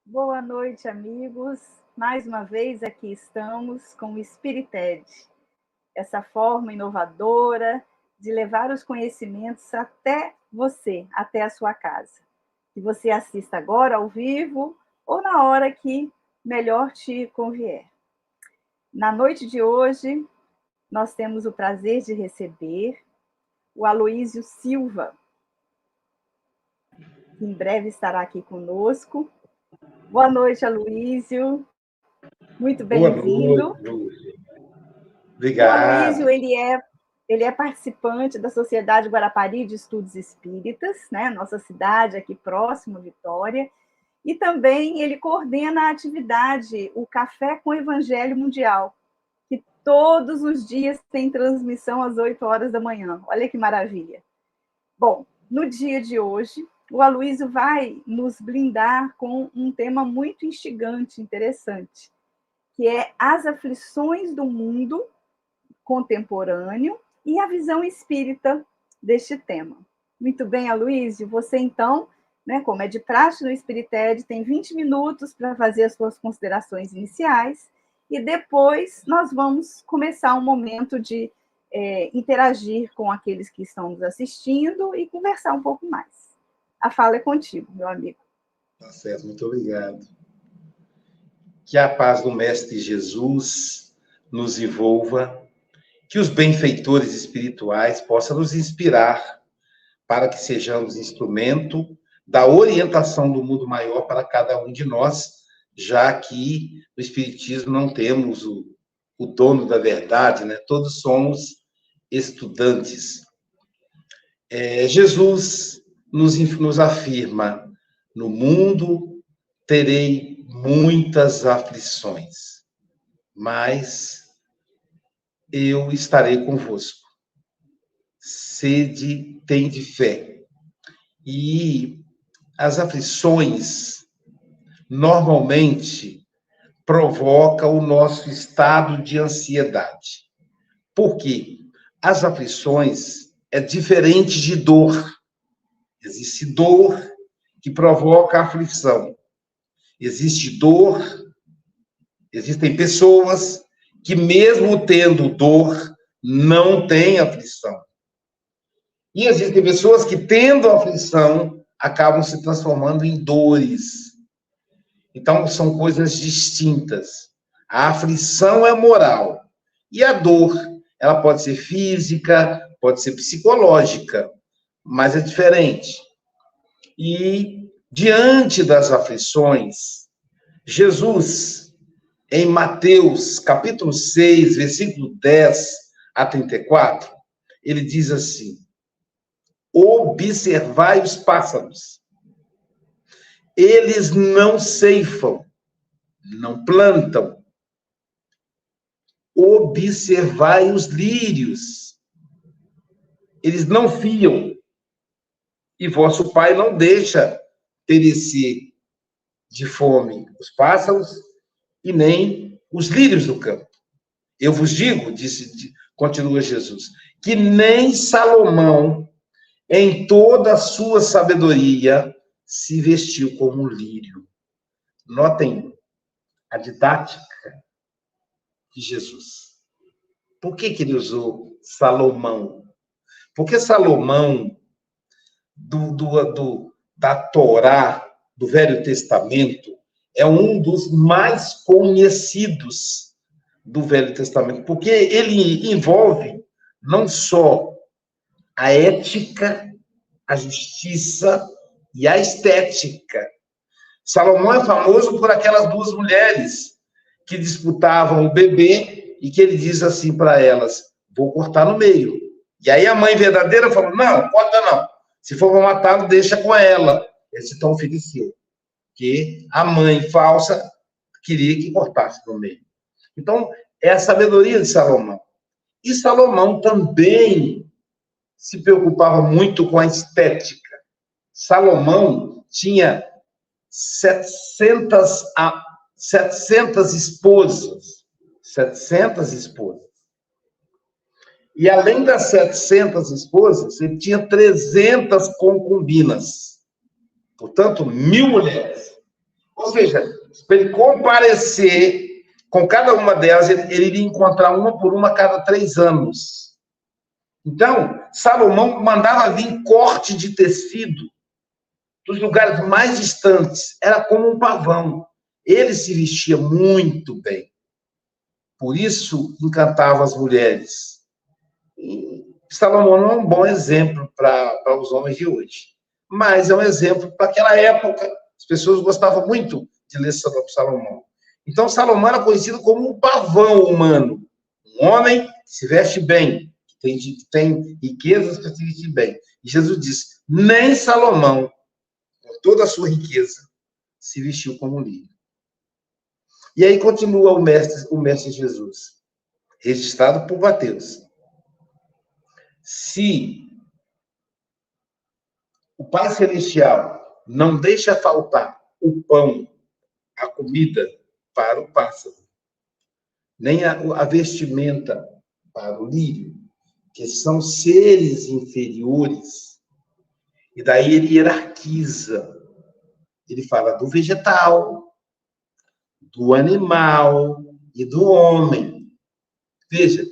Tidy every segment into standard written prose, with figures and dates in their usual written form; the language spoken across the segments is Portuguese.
Boa noite, amigos. Mais uma vez aqui estamos com o Spirited, essa forma inovadora de levar os conhecimentos até você, até a sua casa. Que você assista agora ao vivo ou na hora que melhor te convier. Na noite de hoje, nós temos o prazer de receber o Aloísio Silva, que em breve estará aqui conosco. Boa noite, Aloísio. Muito bem-vindo. Boa noite. Obrigado. O Aloísio, ele é participante da Sociedade Guarapari de Estudos Espíritas, né? Nossa cidade aqui próximo, Vitória. E também ele coordena a atividade, o Café com Evangelho Mundial, que todos os dias tem transmissão às 8 horas da manhã. Olha que maravilha. Bom, no dia de hoje, o Aloísio vai nos brindar com um tema muito instigante, interessante, que é as aflições do mundo contemporâneo e a visão espírita deste tema. Muito bem, Aloísio, você então, né, como é de praxe no Spirited, tem 20 minutos para fazer as suas considerações iniciais e depois nós vamos começar um momento de interagir com aqueles que estão nos assistindo e conversar um pouco mais. A fala é contigo, meu amigo. Tá certo, muito obrigado. Que a paz do Mestre Jesus nos envolva, que os benfeitores espirituais possam nos inspirar para que sejamos instrumento da orientação do mundo maior para cada um de nós, já que no Espiritismo não temos o dono da verdade, né? Todos somos estudantes. Jesus nos afirma: no mundo terei muitas aflições, mas eu estarei convosco. Sede, tende fé. E as aflições normalmente provocam o nosso estado de ansiedade. Por quê? As aflições é diferente de dor. Existe dor que provoca aflição. Existe dor, existem pessoas que mesmo tendo dor, não têm aflição. E existem pessoas que, tendo aflição, acabam se transformando em dores. Então, são coisas distintas. A aflição é moral. E a dor, ela pode ser física, pode ser psicológica, mas é diferente. E, diante das aflições, Jesus, em Mateus, capítulo 6, versículo 10 a 34, ele diz assim: observai os pássaros. Eles não ceifam, não plantam. Observai os lírios. Eles não fiam. E vosso Pai não deixa perecer de fome os pássaros e nem os lírios do campo. Eu vos digo, continua Jesus, que nem Salomão, em toda a sua sabedoria, se vestiu como um lírio. Notem a didática de Jesus. Por que ele usou Salomão? Porque Salomão, da Torá, do Velho Testamento, é um dos mais conhecidos do Velho Testamento, porque ele envolve não só a ética, a justiça e a estética. Salomão é famoso por aquelas duas mulheres que disputavam o bebê e que ele diz assim para elas: vou cortar no meio. E aí a mãe verdadeira falou: não, corta não. Se for para matá-lo, deixa com ela. Esse então ofereceu. Porque a mãe falsa queria que cortasse no meio. Então, é a sabedoria de Salomão. E Salomão também se preocupava muito com a estética. Salomão tinha 700 esposas. 700 esposas. E além das 700 esposas, ele tinha 300 concubinas. Portanto, 1000 mulheres. Ou Ou seja, para ele comparecer com cada uma delas, ele iria encontrar uma por uma a cada 3 anos. Então, Salomão mandava vir corte de tecido dos lugares mais distantes. Era como um pavão. Ele se vestia muito bem. Por isso, encantava as mulheres. E Salomão não é um bom exemplo para os homens de hoje. Mas é um exemplo para aquela época. As pessoas gostavam muito de ler Salomão. Então, Salomão era conhecido como um pavão humano. Um homem que se veste bem, que tem riquezas para se vestir bem. E Jesus disse, nem Salomão, com toda a sua riqueza, se vestiu como um lírio. E aí continua o mestre Jesus, registrado por Mateus. Se o Pai Celestial não deixa faltar o pão, a comida para o pássaro, nem a vestimenta para o lírio, que são seres inferiores, e daí ele hierarquiza. Ele fala do vegetal, do animal e do homem. Veja,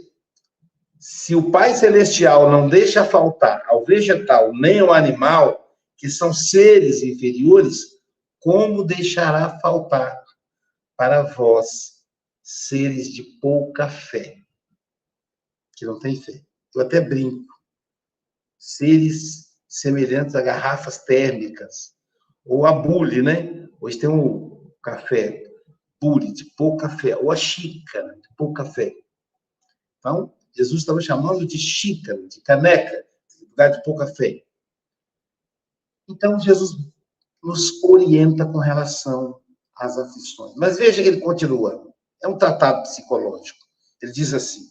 se o Pai Celestial não deixa faltar ao vegetal nem ao animal, que são seres inferiores, como deixará faltar para vós, seres de pouca fé, que não tem fé? Eu até brinco. Seres semelhantes a garrafas térmicas, ou a bule, né? Hoje tem um café bule, de pouca fé, ou a xícara, de pouca fé. Então, Jesus estava chamando de xícara, de caneca, de lugar de pouca fé. Então, Jesus nos orienta com relação às aflições. Mas veja que ele continua. É um tratado psicológico. Ele diz assim,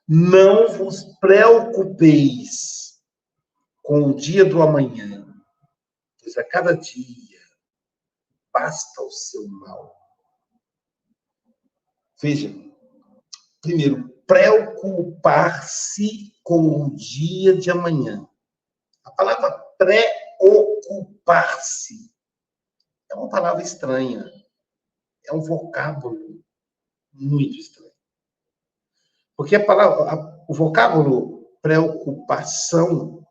não vos preocupeis com o dia do amanhã, pois a cada dia basta o seu mal. Veja, primeiro, preocupar-se com o dia de amanhã. A palavra preocupar-se é uma palavra estranha. É um vocábulo muito estranho. Porque o vocábulo preocupação,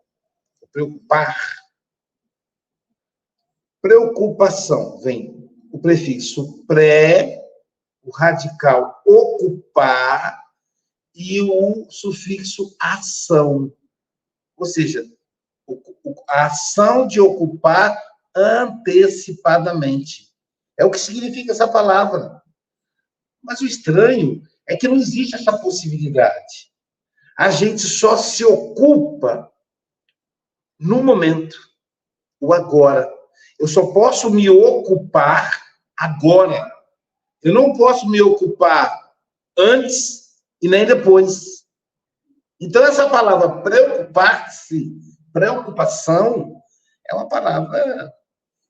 preocupação, vem o prefixo pré, o radical ocupar e o sufixo ação. Ou seja, a ação de ocupar antecipadamente. É o que significa essa palavra. Mas o estranho é que não existe essa possibilidade. A gente só se ocupa no momento, o agora. Eu só posso me ocupar agora. Eu não posso me ocupar antes e nem depois. Então, essa palavra preocupar-se, preocupação, é uma palavra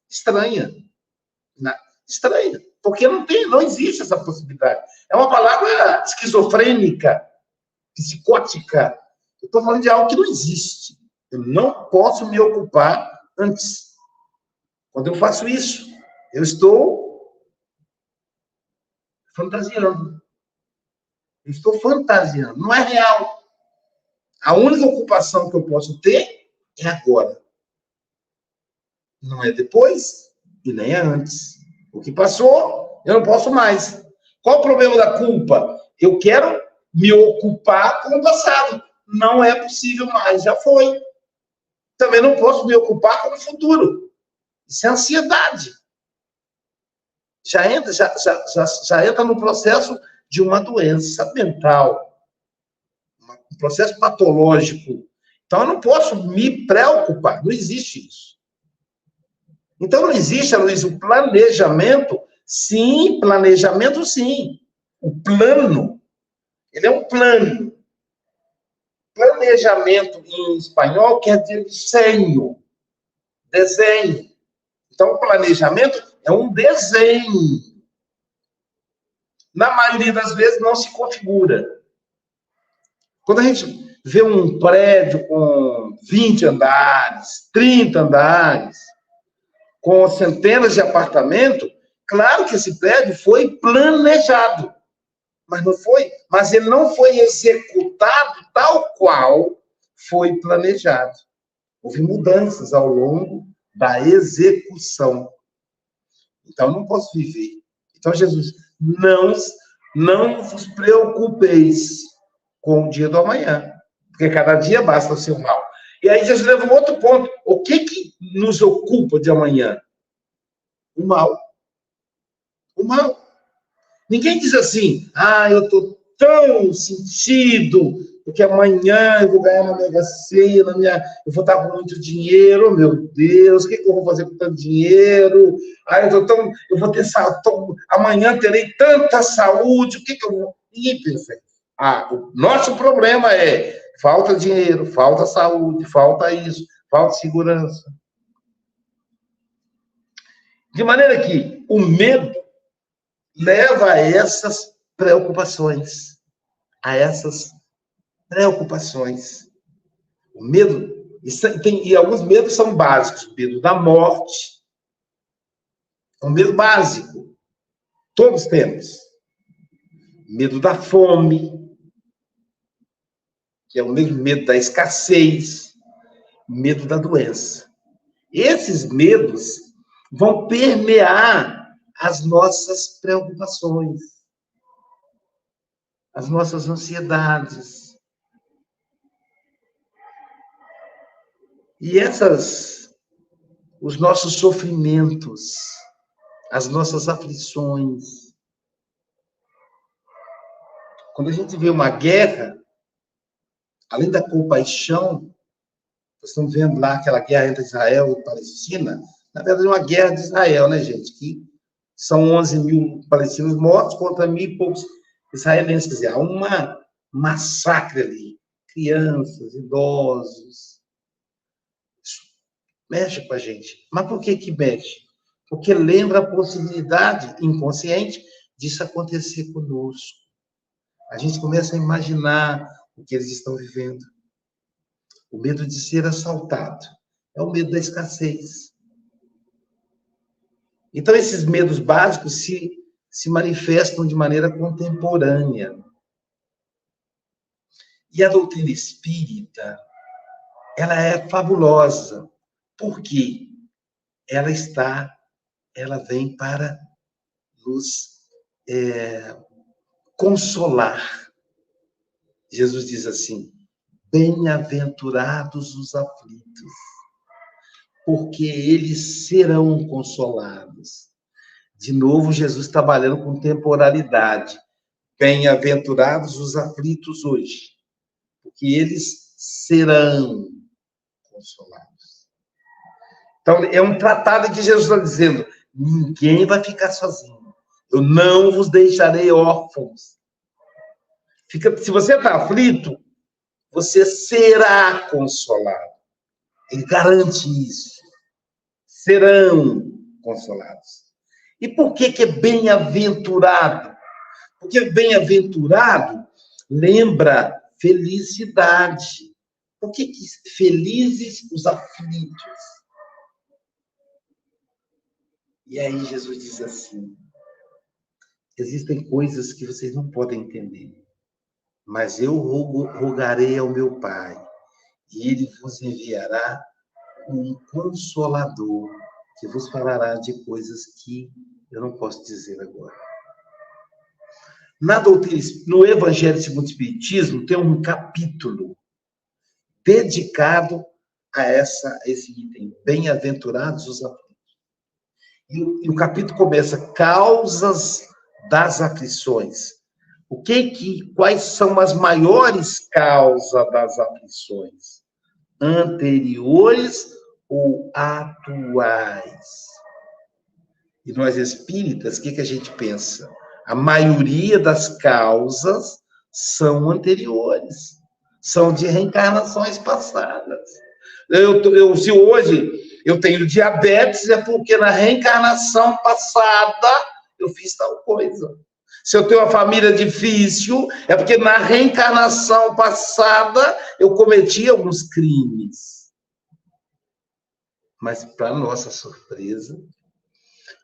estranha. Estranha, porque não existe essa possibilidade. É uma palavra esquizofrênica, psicótica. Eu estou falando de algo que não existe. Eu não posso me ocupar antes. Quando eu faço isso, eu estou fantasiando. Eu estou fantasiando. Não é real. A única ocupação que eu posso ter é agora. Não é depois e nem é antes. O que passou, eu não posso mais. Qual o problema da culpa? Eu quero me ocupar com o passado. Não é possível mais, já foi. Também não posso me ocupar com o futuro. Isso é ansiedade. Já entra no processo de uma doença mental. Um processo patológico. Então, eu não posso me preocupar. Não existe isso. Então, não existe, Luiz, o planejamento. Sim, planejamento, sim. O plano, ele é um plano. Planejamento, em espanhol, quer dizer desenho. Desenho. Então, o planejamento é um desenho. Na maioria das vezes, não se configura. Quando a gente vê um prédio com 20 andares, 30 andares, com centenas de apartamentos, claro que esse prédio foi planejado, mas ele não foi executado tal qual foi planejado. Houve mudanças ao longo da execução. Então, eu não posso viver. Então, Jesus, não vos preocupeis com o dia do amanhã, porque cada dia basta o seu mal. E aí Jesus leva um outro ponto. O que nos ocupa de amanhã? O mal. O mal. Ninguém diz assim, eu estou tão sentido, porque amanhã eu vou ganhar uma Mega Sena, eu vou estar com muito dinheiro, oh, meu Deus, o que eu vou fazer com tanto dinheiro? Eu vou ter amanhã terei tanta saúde, o que eu vou... Ninguém pensa isso. O nosso problema é falta dinheiro, falta saúde, falta isso, falta segurança. De maneira que o medo leva a essas preocupações. O medo, e alguns medos são básicos. O medo da morte é um medo básico. Todos temos. Medo da fome, que é o mesmo medo da escassez, medo da doença. Esses medos vão permear as nossas preocupações, as nossas ansiedades. E os nossos sofrimentos, as nossas aflições. Quando a gente vê uma guerra, além da compaixão, nós estamos vendo lá aquela guerra entre Israel e Palestina, na verdade é uma guerra de Israel, né, gente? Que são 11 mil palestinos mortos contra 1.000 e poucos israelenses. Quer dizer, há um massacre ali. Crianças, idosos. Isso mexe com a gente. Mas por que mexe? Porque lembra a possibilidade inconsciente disso acontecer conosco. A gente começa a imaginar o que eles estão vivendo. O medo de ser assaltado. É o medo da escassez. Então, esses medos básicos se manifestam de maneira contemporânea. E a doutrina espírita, ela é fabulosa. Por quê? Ela vem para nos consolar. Jesus diz assim, bem-aventurados os aflitos, porque eles serão consolados. De novo, Jesus trabalhando com temporalidade. Bem-aventurados os aflitos hoje, porque eles serão consolados. Então, é um tratado que Jesus está dizendo, ninguém vai ficar sozinho. Eu não vos deixarei órfãos. Se você está aflito, você será consolado. Ele garante isso. Serão consolados. E por que é bem-aventurado? Porque bem-aventurado lembra felicidade. Por que felizes os aflitos? E aí Jesus diz assim, existem coisas que vocês não podem entender, mas eu rogarei ao meu Pai, e ele vos enviará um consolador, que vos falará de coisas que eu não posso dizer agora. No Evangelho segundo o Espiritismo, tem um capítulo dedicado a esse item, bem-aventurados os aflitos. E o capítulo começa, causas das aflições. Quais são as maiores causas das aflições? Anteriores ou atuais? E nós espíritas, o que a gente pensa? A maioria das causas são anteriores, são de reencarnações passadas. Se hoje eu tenho diabetes, é porque na reencarnação passada eu fiz tal coisa. Se eu tenho uma família difícil, é porque na reencarnação passada eu cometi alguns crimes. Mas, para nossa surpresa,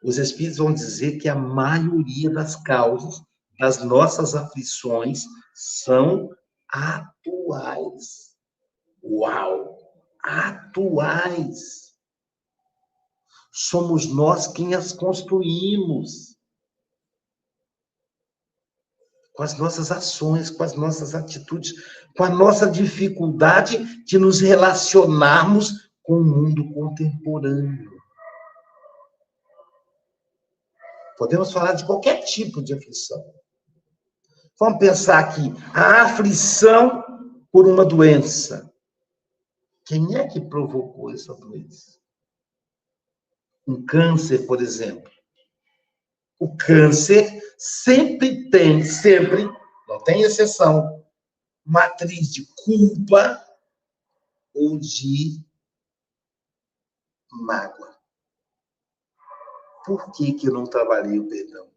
os espíritos vão dizer que a maioria das causas das nossas aflições são atuais. Uau! Atuais. Somos nós quem as construímos. Com as nossas ações, com as nossas atitudes, com a nossa dificuldade de nos relacionarmos com o mundo contemporâneo. Podemos falar de qualquer tipo de aflição. Vamos pensar aqui, a aflição por uma doença. Quem é que provocou essa doença? Um câncer, por exemplo. O câncer sempre, não tem exceção, matriz de culpa ou de mágoa. Por que eu não trabalhei o perdão?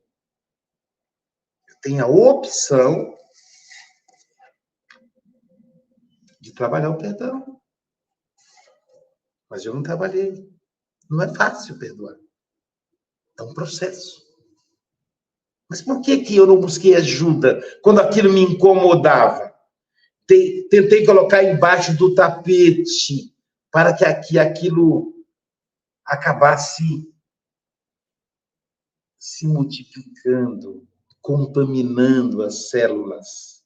Eu tenho a opção de trabalhar o perdão. Mas eu não trabalhei. Não é fácil perdoar. É um processo. Mas por que eu não busquei ajuda quando aquilo me incomodava? Tentei colocar embaixo do tapete para que aquilo acabasse se multiplicando, contaminando as células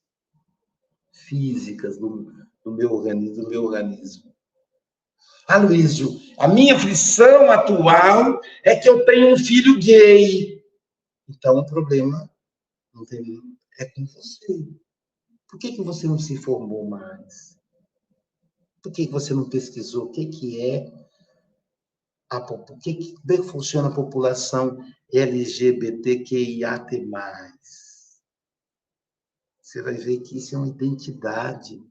físicas do meu organismo. Aloísio, a minha aflição atual é que eu tenho um filho gay. Então, o problema é com você. Por que você não se informou mais? Por que você não pesquisou o que é como é que funciona a população LGBTQIAT+. Você vai ver que isso é uma identidade.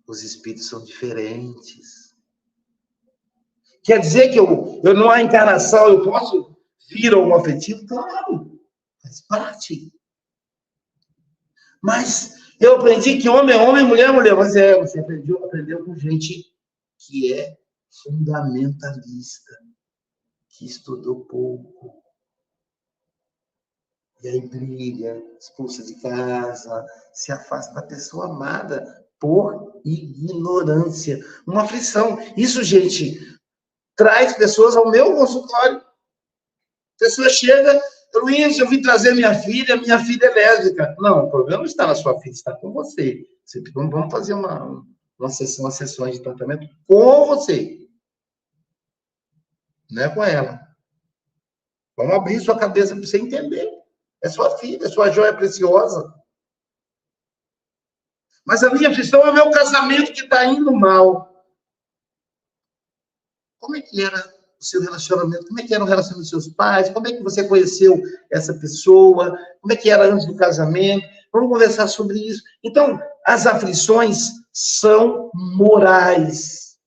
Os espíritos são diferentes. Quer dizer que eu não há encarnação, eu posso vir ao afetivo? Claro, faz parte. Mas eu aprendi que homem é homem, mulher é mulher. Mas você aprendeu com gente que é fundamentalista, que estudou pouco. E aí briga, expulsa de casa, se afasta da pessoa amada por ignorância. Uma aflição. Isso, gente, traz pessoas ao meu consultório. A pessoa chega, Luiz, eu vim trazer minha filha é lésbica. Não, o problema não está na sua filha, está com você. Vamos fazer uma sessões de tratamento com você. Não é com ela. Vamos abrir sua cabeça para você entender. É sua filha, é sua joia preciosa. Mas a minha aflição é o meu casamento que está indo mal. Como é que era o seu relacionamento? Como é que era o relacionamento dos seus pais? Como é que você conheceu essa pessoa? Como é que era antes do casamento? Vamos conversar sobre isso. Então, as aflições são morais.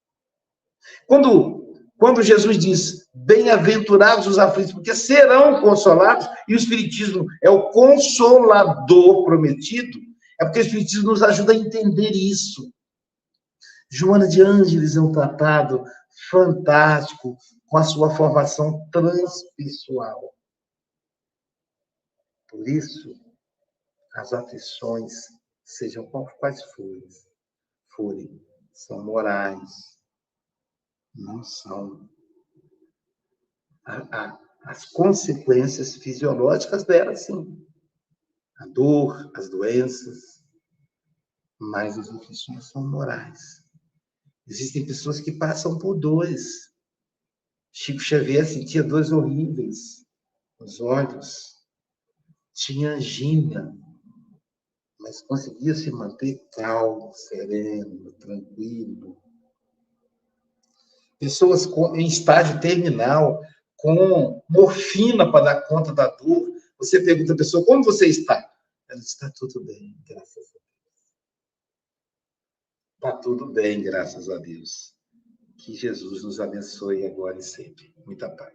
Quando Jesus diz, bem-aventurados os aflitos, porque serão consolados, e o Espiritismo é o consolador prometido, é porque o Espiritismo nos ajuda a entender isso. Joana de Ângeles é um tratado fantástico, com a sua formação transpessoal. Por isso, as aflições, sejam quais forem, são morais, não são. As consequências fisiológicas delas, sim. A dor, as doenças, mas as aflições são morais. Existem pessoas que passam por dores. Chico Xavier sentia dores horríveis nos olhos. Tinha angina, mas conseguia se manter calmo, sereno, tranquilo. Pessoas em estágio terminal, com morfina para dar conta da dor. Você pergunta a pessoa, como você está? Ela está tudo bem, graças a Deus. Está tudo bem, graças a Deus. Que Jesus nos abençoe agora e sempre. Muita paz.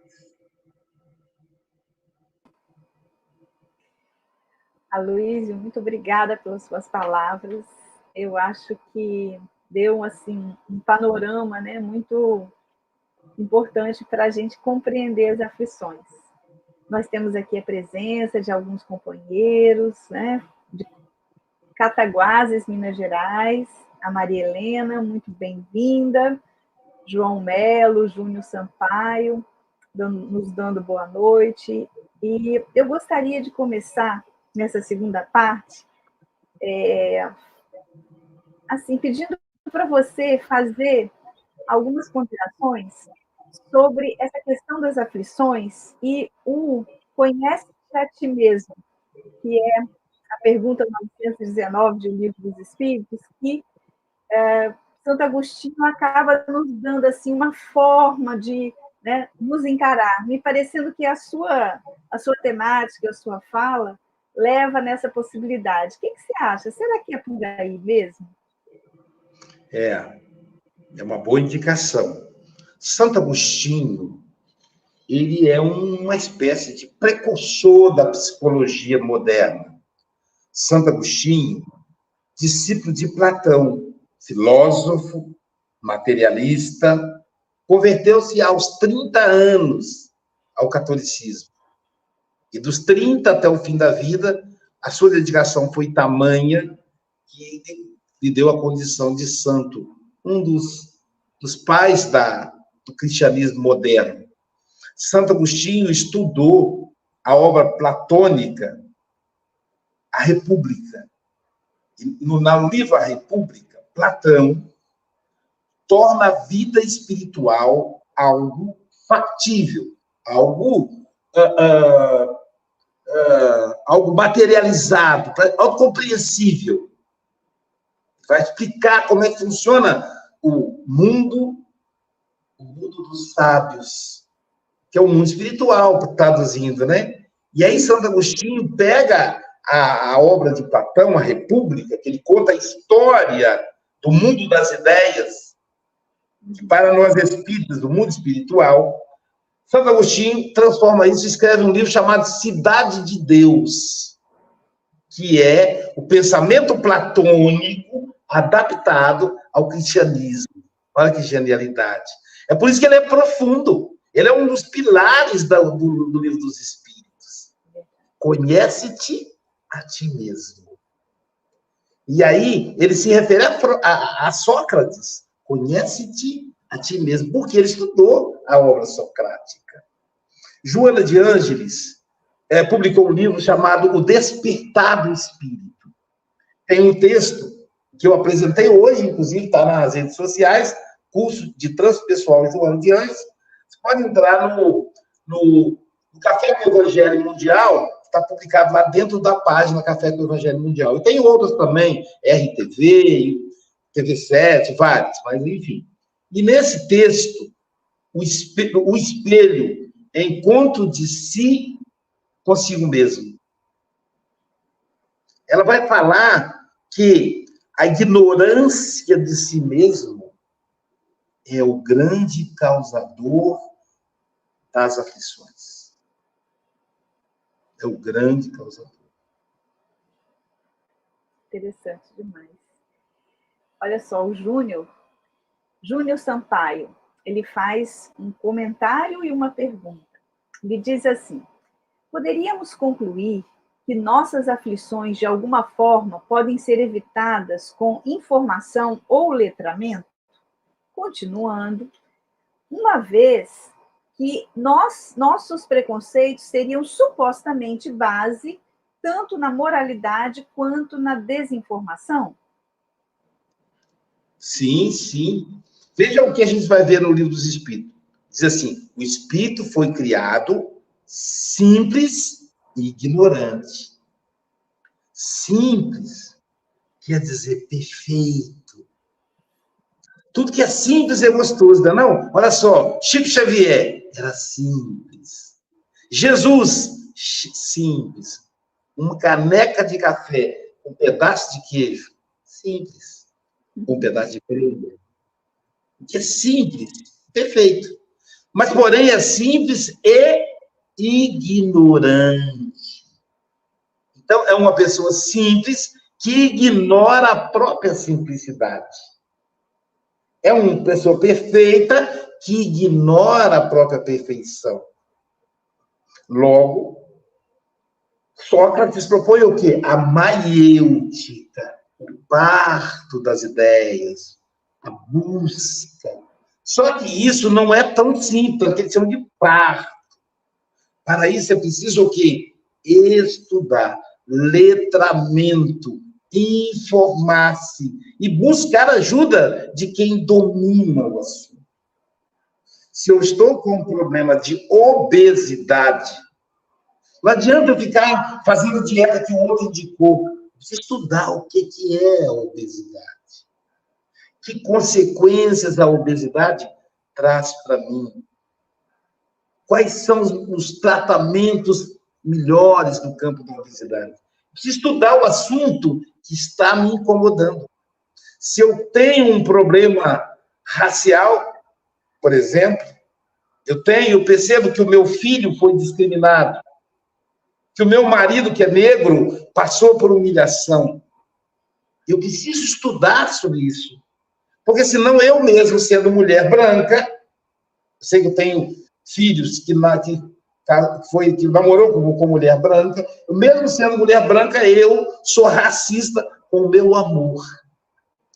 Aloísio, muito obrigada pelas suas palavras. Eu acho que deu assim um panorama, né, muito importante para a gente compreender as aflições. Nós temos aqui a presença de alguns companheiros, né, de Cataguases, Minas Gerais, a Maria Helena, muito bem-vinda, João Melo, Júnior Sampaio, nos dando boa noite. E eu gostaria de começar nessa segunda parte, assim, pedindo para você fazer algumas ponderações sobre essa questão das aflições e o conhece-te a ti mesmo, que é a pergunta 919 de O Livro dos Espíritos, que Santo Agostinho acaba nos dando assim uma forma de, né, nos encarar, me parecendo que a sua temática, a sua fala, leva nessa possibilidade. O que você acha? Será que é por aí mesmo? É uma boa indicação. Santo Agostinho, ele é uma espécie de precursor da psicologia moderna. Santo Agostinho, discípulo de Platão, filósofo, materialista, converteu-se aos 30 anos ao catolicismo. E dos 30 até o fim da vida, a sua dedicação foi tamanha que lhe deu a condição de santo, um dos pais do cristianismo moderno. Santo Agostinho estudou a obra platônica, A República. E no livro A República, Platão torna a vida espiritual algo factível, algo materializado, algo compreensível. Vai explicar como é que funciona o mundo dos sábios, que é o mundo espiritual, traduzindo, né? E aí Santo Agostinho pega a obra de Platão, A República, que ele conta a história do mundo das ideias, que para nós espíritas, do mundo espiritual, Santo Agostinho transforma isso e escreve um livro chamado Cidade de Deus, que é o pensamento platônico adaptado ao cristianismo. Olha que genialidade. É por isso que ele é profundo. Ele é um dos pilares do Livro dos Espíritos. Conhece-te a ti mesmo. E aí, ele se refere a Sócrates. Conhece-te a ti mesmo, porque ele estudou a obra socrática. Joana de Ângeles publicou um livro chamado O Despertar do Espírito. Tem um texto que eu apresentei hoje, inclusive está nas redes sociais, curso de transpessoal Joana de Ângeles. Você pode entrar no Café com o Evangelho Mundial, está publicado lá dentro da página Café com o Evangelho Mundial. E tem outras também, RTV, TV7, vários, mas enfim. E nesse texto, o espelho é encontro de si consigo mesmo. Ela vai falar que a ignorância de si mesmo é o grande causador das aflições. É o grande causador. Interessante demais. Olha só, o Júnior Sampaio, ele faz um comentário e uma pergunta. Ele diz assim: poderíamos concluir que nossas aflições, de alguma forma, podem ser evitadas com informação ou letramento? Continuando, uma vez que nossos preconceitos seriam supostamente base tanto na moralidade quanto na desinformação? Sim, sim. Veja o que a gente vai ver no Livro dos Espíritos. Diz assim: o espírito foi criado simples e ignorante. Simples quer dizer perfeito. Tudo que é simples é gostoso, não é não? Olha só, Chico Xavier era simples. Jesus, simples. Uma caneca de café, um pedaço de queijo, simples. Um pedaço de breja. Que é simples, perfeito. Mas, porém, é simples e ignorante. Então, é uma pessoa simples que ignora a própria simplicidade. É uma pessoa perfeita que ignora a própria perfeição. Logo, Sócrates propõe o quê? A maiêutica, o parto das ideias, a busca. Só que isso não é tão simples, que eles chamam de parto. Para isso é preciso o quê? Estudar, letramento, informar-se e buscar ajuda de quem domina o assunto. Se eu estou com um problema de obesidade, não adianta eu ficar fazendo dieta que o outro indicou. Preciso estudar o que é a obesidade. Que consequências a obesidade traz para mim? Quais são os tratamentos melhores no campo da obesidade? Preciso estudar o assunto que está me incomodando. Se eu tenho um problema racial, por exemplo, eu percebo que o meu filho foi discriminado, que o meu marido, que é negro, passou por humilhação. Eu preciso estudar sobre isso. Porque senão eu mesmo, sendo mulher branca, sei que eu tenho filhos que namorou com mulher branca, eu mesmo sendo mulher branca, eu sou racista com o meu amor.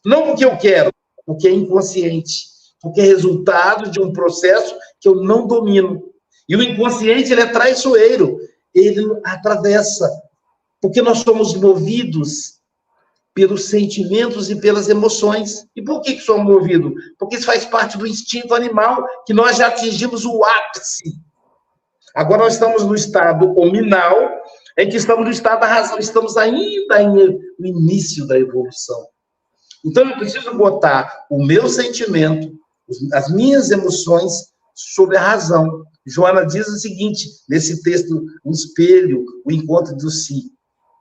Não porque eu quero, porque é inconsciente, porque é resultado de um processo que eu não domino. E o inconsciente, ele é traiçoeiro, ele atravessa, porque nós somos movidos pelos sentimentos e pelas emoções. E por que somos movidos? Porque isso faz parte do instinto animal, que nós já atingimos o ápice. Agora nós estamos no estado hominal, em que estamos no estado da razão, estamos ainda no início da evolução. Então eu preciso botar o meu sentimento, as minhas emoções sobre a razão. Joana diz o seguinte, nesse texto, o espelho, o encontro do si.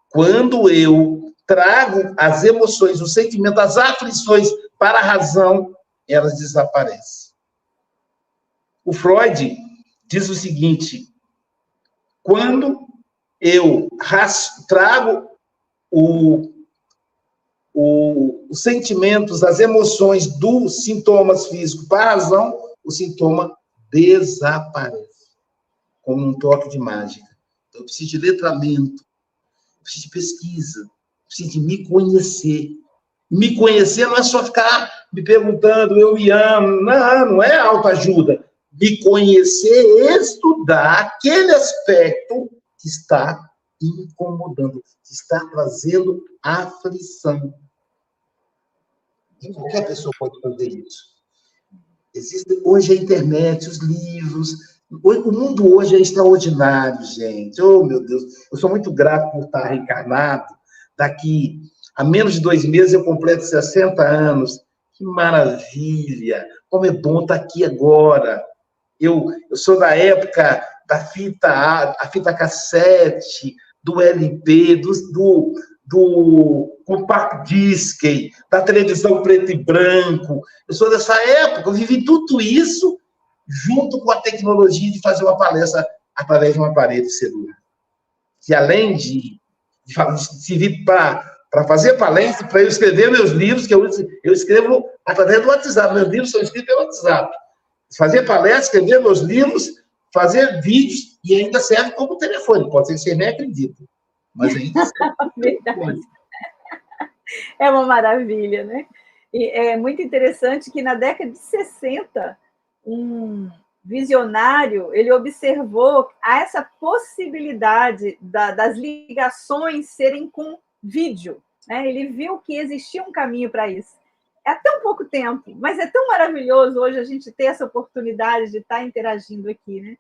Quando eu trago as emoções, o sentimento, as aflições para a razão, elas desaparecem. O Freud diz o seguinte, quando eu trago os sentimentos, as emoções dos sintomas físicos para a razão, o sintoma desaparece, como um toque de mágica. Então, eu preciso de letramento, preciso de pesquisa, preciso de me conhecer. Me conhecer não é só ficar me perguntando, eu me amo, não é autoajuda. Me conhecer e estudar aquele aspecto que está incomodando, que está trazendo aflição. E qualquer pessoa pode fazer isso. Existe hoje a internet, os livros. O mundo hoje é extraordinário, gente. Oh, meu Deus. Eu sou muito grato por estar reencarnado. Daqui a menos de 2 meses eu completo 60 anos. Que maravilha. Como é bom estar aqui agora. Eu sou da época da a fita cassete, do LP, do compact disc, da televisão preto e branco. Eu sou dessa época, eu vivi tudo isso junto com a tecnologia de fazer uma palestra através de um aparelho celular. Que além de servir para fazer palestra, para eu escrever meus livros, que eu escrevo através do WhatsApp, meus livros são escritos pelo WhatsApp. Fazer palestra, escrever meus livros, fazer vídeos, e ainda serve como telefone. Pode ser que você nem acredite. Mas ainda Verdade. É uma maravilha, né? E é muito interessante que na década de 60, um visionário, ele observou essa possibilidade das ligações serem com vídeo, né? Ele viu que existia um caminho para isso. É tão pouco tempo, mas é tão maravilhoso hoje a gente ter essa oportunidade de estar interagindo aqui, né?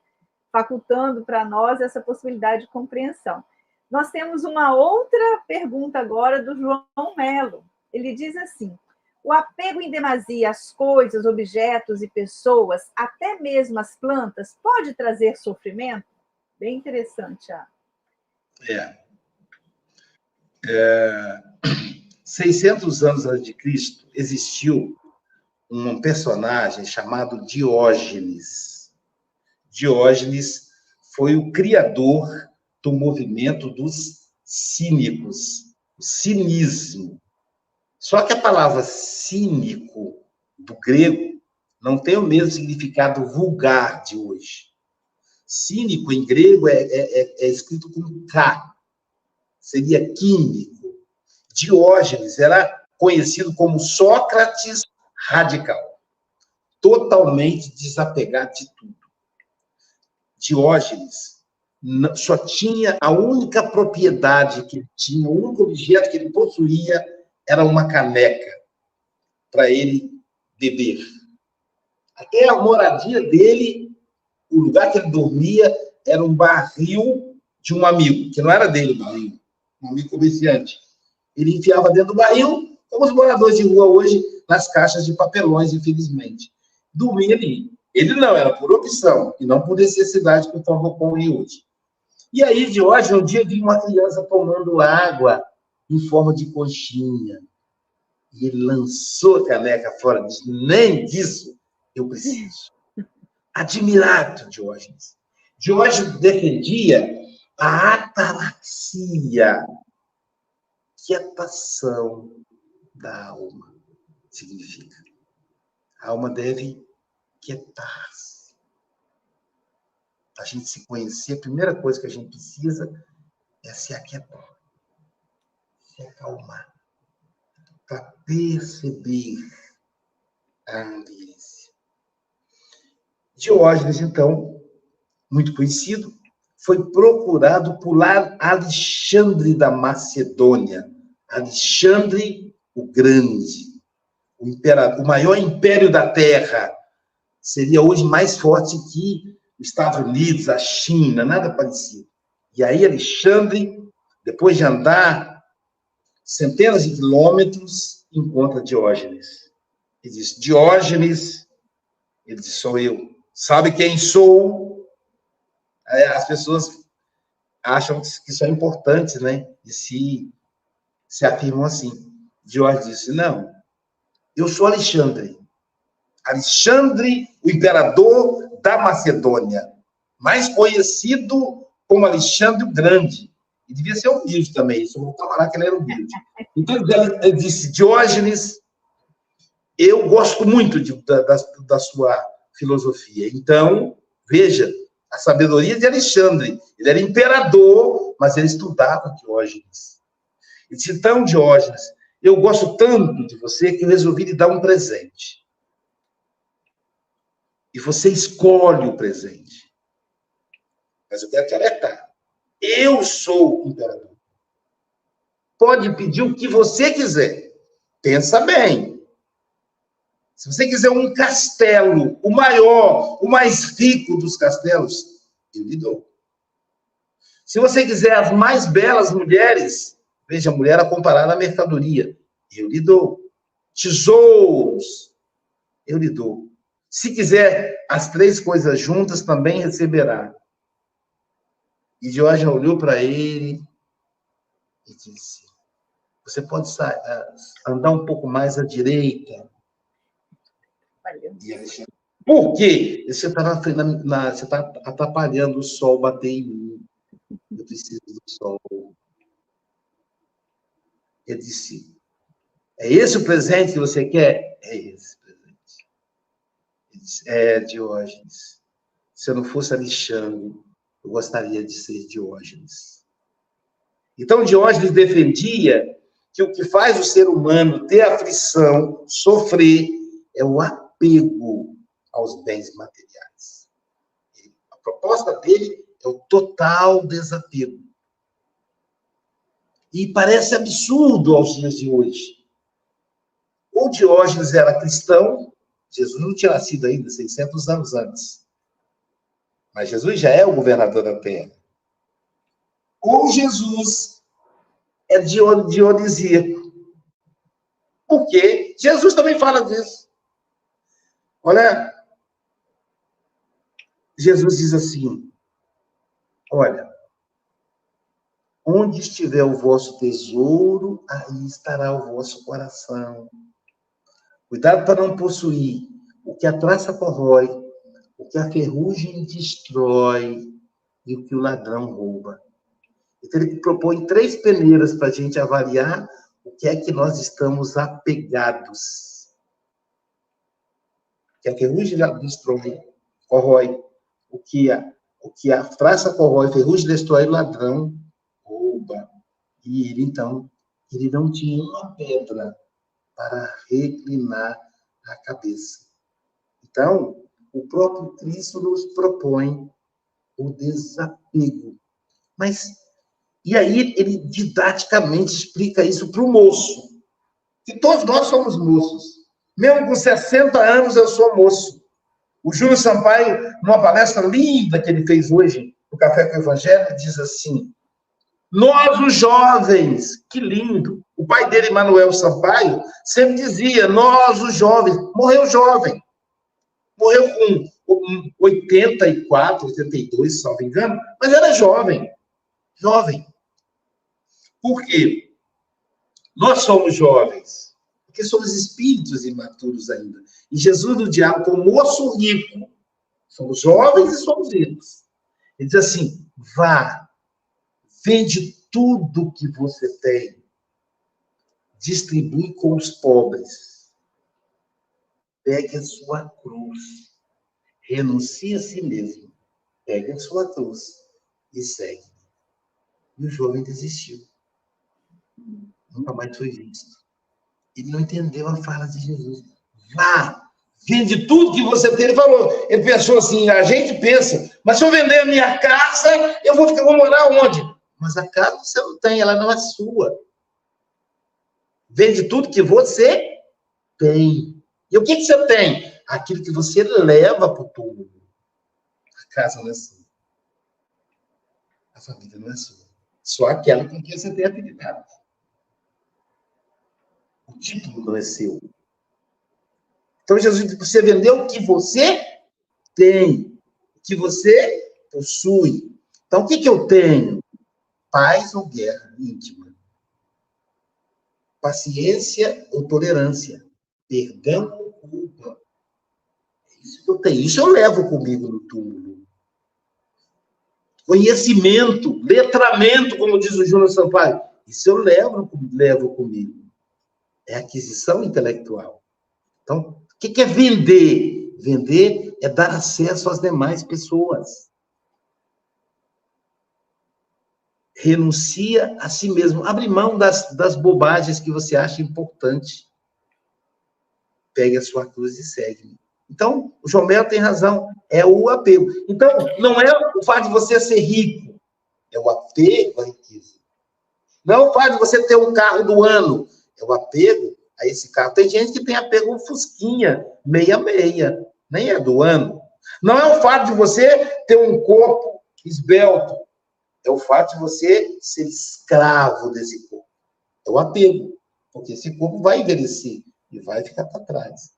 Facultando para nós essa possibilidade de compreensão. Nós temos uma outra pergunta agora do João Melo. Ele diz assim, o apego em demasia às coisas, objetos e pessoas, até mesmo às plantas, pode trazer sofrimento? Bem interessante. 600 anos antes de Cristo, existiu um personagem chamado Diógenes. Diógenes foi o criador do movimento dos cínicos, o cinismo. Só que a palavra cínico do grego, não tem o mesmo significado vulgar de hoje. Cínico, em grego, é escrito com K. Seria químico. Diógenes era conhecido como Sócrates radical. Totalmente desapegado de tudo. Diógenes só tinha a única propriedade que ele tinha, o único objeto que ele possuía era uma caneca para ele beber. Até a moradia dele, o lugar que ele dormia, era um barril de um amigo, que não era dele o barril, um amigo comerciante. Ele enfiava dentro do barril, como os moradores de rua hoje, nas caixas de papelões, infelizmente. Dormia ali. Ele não, era por opção, e não por necessidade, conforme ocorre hoje. E aí, Diógenes, um dia viu uma criança tomando água em forma de conchinha. E ele lançou a caneca fora e disse, nem disso eu preciso. Admirado, Diógenes. Diógenes defendia a ataraxia, quietação da alma, significa. A alma deve quietar-se. A gente se conhecer, a primeira coisa que a gente precisa é se aquietar, se acalmar, para perceber a ambiência. Diógenes, então, muito conhecido, foi procurado por Alexandre da Macedônia, Alexandre o Grande, o imperador, o maior império da Terra. Seria hoje mais forte que os Estados Unidos, a China, nada parecido. E aí Alexandre, depois de andar centenas de quilômetros, encontra Diógenes. Ele diz, Diógenes, ele diz, sou eu. Sabe quem sou? As pessoas acham que isso é importante, né? E se afirmam assim. Diógenes disse, não, eu sou Alexandre. Alexandre, o imperador da Macedônia, mais conhecido como Alexandre o Grande. E devia ser humilde também, isso eu vou falar que ele era humilde. Então ele disse, Diógenes, eu gosto muito da sua filosofia. Então, veja, a sabedoria de Alexandre. Ele era imperador, mas ele estudava Diógenes. Ele disse, então, Diógenes, eu gosto tanto de você que eu resolvi lhe dar um presente. E você escolhe o presente. Mas eu quero te alertar. Eu sou o imperador. Pode pedir o que você quiser. Pensa bem. Se você quiser um castelo, o maior, o mais rico dos castelos, eu lhe dou. Se você quiser as mais belas mulheres, veja, a mulher a comparar na mercadoria, eu lhe dou. Tesouros, eu lhe dou. Se quiser as três coisas juntas, também receberá. E Diógenes olhou para ele e disse, você pode andar um pouco mais à direita. Por quê? Você está atrapalhando o sol bater em mim. Eu preciso do sol. Ele disse, é esse o presente que você quer? É esse presente. Ele disse, Diógenes, se eu não fosse Alexandre, eu gostaria de ser Diógenes. Então, Diógenes defendia que o que faz o ser humano ter aflição, sofrer, é o apego aos bens materiais. A proposta dele é o total desapego. E parece absurdo aos dias de hoje. O Diógenes era cristão, Jesus não tinha nascido ainda, 600 anos antes. Mas Jesus já é o governador da terra. Ou Jesus é dionisíaco. Porque Jesus também fala disso. Olha, Jesus diz assim, olha, onde estiver o vosso tesouro, aí estará o vosso coração. Cuidado para não possuir o que a traça corrói, o que a ferrugem destrói e o que o ladrão rouba. Então, ele propõe 3 peneiras para a gente avaliar o que é que nós estamos apegados. que a ferrugem destrói, corrói. O que a traça corrói, ferrugem destrói, o ladrão rouba. E ele, então, ele não tinha uma pedra para reclinar a cabeça. Então, o próprio Cristo nos propõe o desapego. E aí ele didaticamente explica isso para o moço. E todos nós somos moços. Mesmo com 60 anos, eu sou moço. O Júlio Sampaio, numa palestra linda que ele fez hoje, no Café com o Evangelho, diz assim: nós, os jovens, que lindo. O pai dele, Manuel Sampaio, sempre dizia, nós, os jovens. Morreu jovem. Morreu com 84, 82, se não me engano, mas era jovem. Jovem. Por quê? Nós somos jovens, porque somos espíritos imaturos ainda. E Jesus no diálogo com o moço rico, somos jovens e somos ricos. Ele diz assim, vá, vende tudo que você tem, distribui com os pobres, pegue a sua cruz, renuncie a si mesmo, pegue a sua cruz e segue. E o jovem desistiu. Nunca mais foi visto. Ele não entendeu a fala de Jesus. Vá, vende tudo que você tem. Ele falou, ele pensou assim, a gente pensa, mas se eu vender a minha casa, eu vou morar onde? Mas a casa você não tem, ela não é sua. Vende tudo que você tem. E o que você tem? Aquilo que você leva para o túmulo. A casa não é sua. A família não é sua. Só aquela com que você tem habilidade. O título não é seu. Então, Jesus disse, você vendeu o que você tem, o que você possui. Então, o que eu tenho? Paz ou guerra íntima? Paciência ou tolerância? Perdão ou culpa? É isso que eu tenho. Isso eu levo comigo no túmulo. Conhecimento, letramento, como diz o Júlio Sampaio. Isso eu levo comigo. É aquisição intelectual. Então, o que é vender? Vender é dar acesso às demais pessoas. Renuncia a si mesmo. Abre mão das bobagens que você acha importante. Pegue a sua cruz e segue. Então, o João Melo tem razão. É o apego. Então, não é o fato de você ser rico. É o apego à riqueza. Não é o fato de você ter um carro do ano. É o apego a esse carro. Tem gente que tem apego ao Fusquinha 66. Nem é do ano. Não é o fato de você ter um corpo esbelto. É o fato de você ser escravo desse corpo. É o apego. Porque esse corpo vai envelhecer e vai ficar para trás.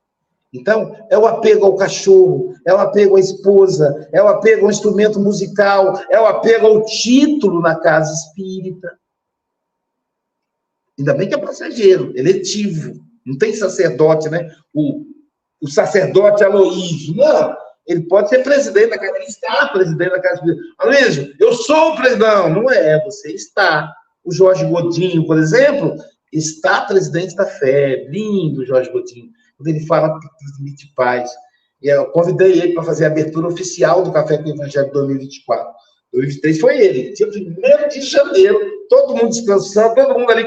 Então, é o apego ao cachorro, é o apego à esposa, é o apego ao instrumento musical, é o apego ao título na casa espírita. Ainda bem que é passageiro, eletivo. Não tem sacerdote, né? O sacerdote Aloísio. Não, ele pode ser presidente da casa, ele está presidente da casa espírita. Aloísio, eu sou o presidente. Não é, você está. O Jorge Godinho, por exemplo, está presidente da fé. Lindo, Jorge Godinho. Quando ele fala que transmite paz. E eu convidei ele para fazer a abertura oficial do Café com o Evangelho 2024. 2023 foi ele, dia 1º de janeiro, todo mundo descansando, todo mundo ali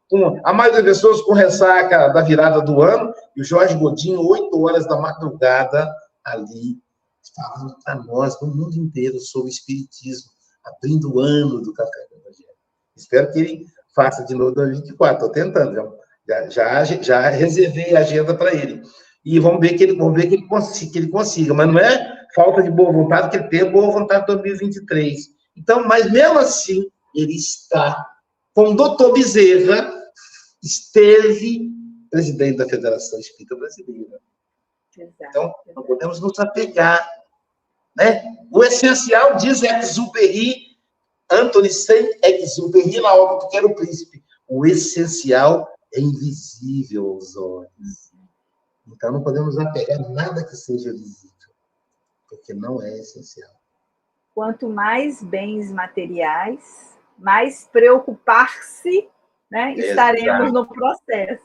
com a maioria das pessoas com ressaca da virada do ano, e o Jorge Godinho, 8 horas da madrugada, ali, falando para nós, no mundo inteiro, sobre o Espiritismo, abrindo o ano do Café com o Evangelho. Espero que ele faça de novo 2024, estou tentando, já reservei a agenda para ele. E vamos ver que ele consiga, mas não é falta de boa vontade, que ele tem boa vontade em 2023. Então, mas mesmo assim, ele está, como o doutor Bezerra, esteve presidente da Federação Espírita Brasileira. Exato. Então, não podemos nos apegar. Né? O essencial, diz Exupéry, Anthony Saint-Exupéry, na obra Pequeno Príncipe, o essencial é invisível aos olhos. Então, não podemos apegar nada que seja visível, porque não é essencial. Quanto mais bens materiais, mais preocupar-se, né, estaremos no processo.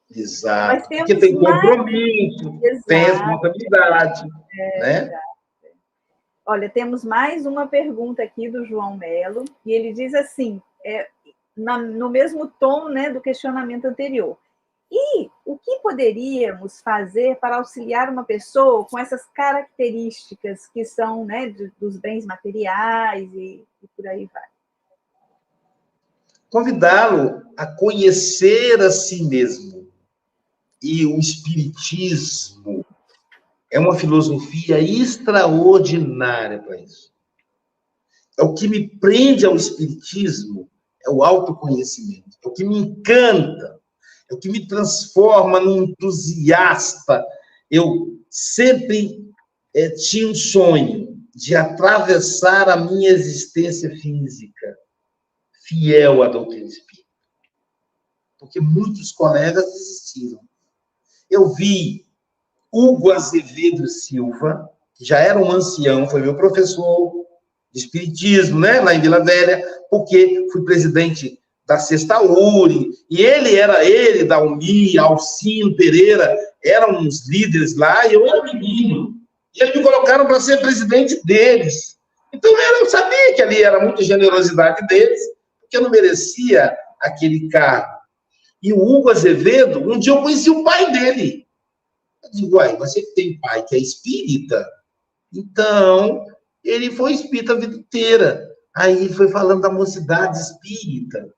Exato. Porque tem compromisso, tem responsabilidade. Né? Exato. Olha, temos mais uma pergunta aqui do João Melo, e ele diz assim, no mesmo tom, né, do questionamento anterior. E o que poderíamos fazer para auxiliar uma pessoa com essas características que são, né, dos bens materiais e por aí vai? Convidá-lo a conhecer a si mesmo. E o espiritismo é uma filosofia extraordinária para isso. É o que me prende ao espiritismo, é o autoconhecimento. É o que me encanta, é o que me transforma num entusiasta. Eu sempre tinha um sonho de atravessar a minha existência física, fiel à doutrina espírita. Porque muitos colegas desistiram. Eu vi Hugo Azevedo Silva, que já era um ancião, foi meu professor de espiritismo, né, lá em Vila Velha, porque fui presidente da Sexta URI, e ele, da UMI, Alcino Pereira, eram uns líderes lá, e eu era menino. E eles me colocaram para ser presidente deles. Então, eu sabia que ali era muita generosidade deles, porque eu não merecia aquele cargo. E o Hugo Azevedo, um dia eu conheci o pai dele. Eu digo, uai, você que tem pai que é espírita? Então, ele foi espírita a vida inteira. Aí ele foi falando da mocidade espírita.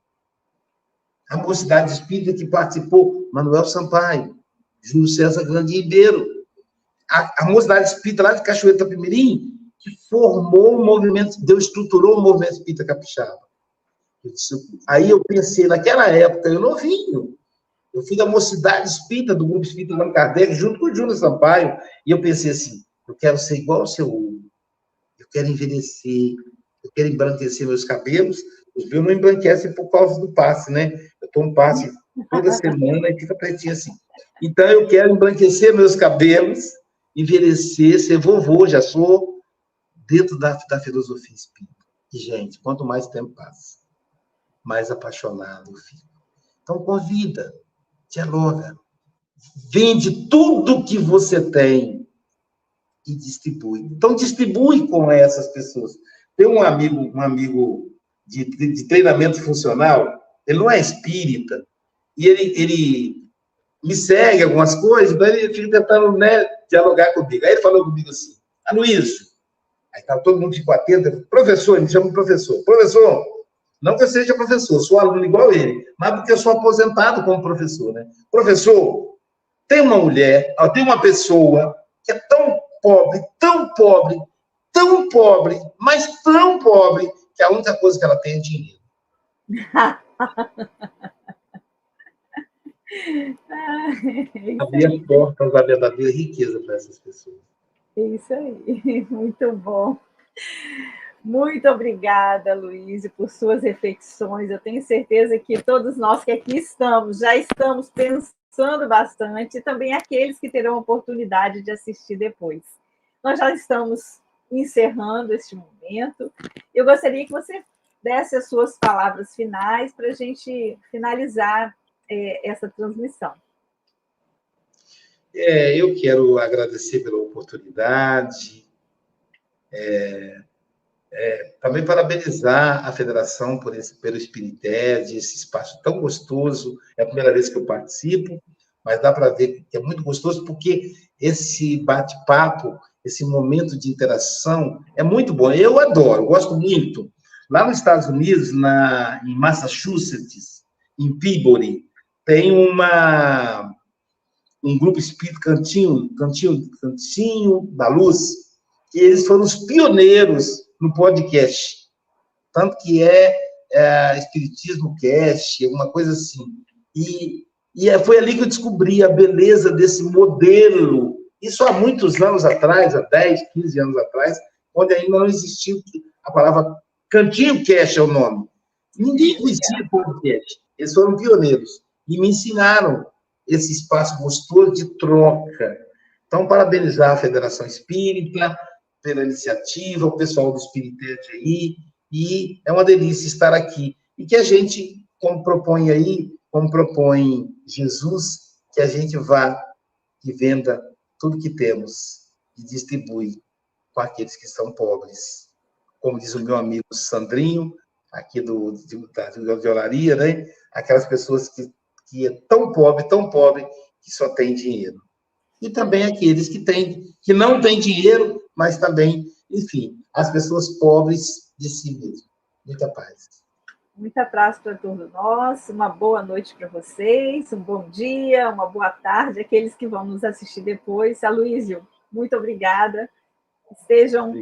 A mocidade espírita que participou, Manuel Sampaio, Júlio César Grande Ribeiro. A mocidade espírita lá de Cachoeira do Itapemirim, que formou um movimento, estruturou o movimento espírita capixaba. Aí eu pensei, naquela época, eu novinho, eu fui da mocidade espírita, do grupo espírita Allan Kardec, junto com o Júlio Sampaio, e eu pensei assim, eu quero ser igual ao seu Hugo, eu quero envelhecer, eu quero embranquecer meus cabelos, os meus não embranquecem por causa do passe, né? Eu tomo passe toda semana e fica pretinho assim. Então, eu quero embranquecer meus cabelos, envelhecer, ser vovô, já sou, dentro da filosofia espírita. E, gente, quanto mais tempo passa, mais apaixonado eu fico. Então, convida, dialoga, vende tudo que você tem e distribui. Então, distribui com essas pessoas. Tem um amigo de treinamento funcional, ele não é espírita, e ele me segue algumas coisas, então ele fica tentando, né, dialogar comigo. Aí ele falou comigo assim, Aloysio, aí todo mundo ficou atento, professor, ele me chama de professor, não que eu seja professor, sou aluno igual ele, mas porque eu sou aposentado como professor, né? Professor, tem uma mulher, tem uma pessoa que é tão pobre, mas tão pobre, que a única coisa que ela tem é dinheiro. Abrir as portas da verdadeira riqueza para essas pessoas. Isso aí, muito bom. Muito obrigada, Luísio, por suas reflexões. Eu tenho certeza que todos nós que aqui estamos, já estamos pensando bastante, e também aqueles que terão a oportunidade de assistir depois. Nós já estamos encerrando este momento. Eu gostaria que você desse as suas palavras finais para a gente finalizar essa transmissão. Eu quero agradecer pela oportunidade, também parabenizar a Federação pelo Espirited, esse espaço tão gostoso. É a primeira vez que eu participo, mas dá para ver que é muito gostoso, porque esse bate-papo, esse momento de interação é muito bom. Eu adoro, gosto muito. Lá nos Estados Unidos, em Massachusetts, em Peabody, tem um grupo espírita, Cantinho da Luz, que eles foram os pioneiros no podcast. Tanto que Espiritismo Cast, uma coisa assim. E foi ali que eu descobri a beleza desse modelo. Isso há muitos anos atrás, há 10, 15 anos atrás, onde ainda não existia a palavra Cantinho Cast é o nome. Ninguém conhecia podcast. Eles foram pioneiros. E me ensinaram esse espaço gostoso de troca. Então, parabenizar a Federação Espírita pela iniciativa, o pessoal do Espirited aí, e é uma delícia estar aqui. E que a gente, como propõe Jesus, que a gente vá e venda tudo que temos e distribui com aqueles que são pobres. Como diz o meu amigo Sandrinho, aqui da violaria, né? Aquelas pessoas que é tão pobre, que só tem dinheiro. E também aqueles que não têm dinheiro, mas também, enfim, as pessoas pobres de si mesmo. Muita paz. Muita paz para todos nós, uma boa noite para vocês, um bom dia, uma boa tarde, aqueles que vão nos assistir depois. Aloísio, muito obrigada. Estejam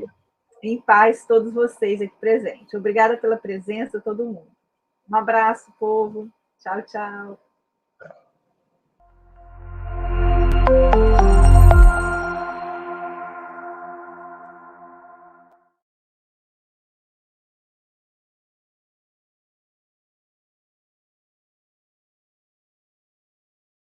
em paz todos vocês aqui presentes. Obrigada pela presença, todo mundo. Um abraço, povo. Tchau, tchau.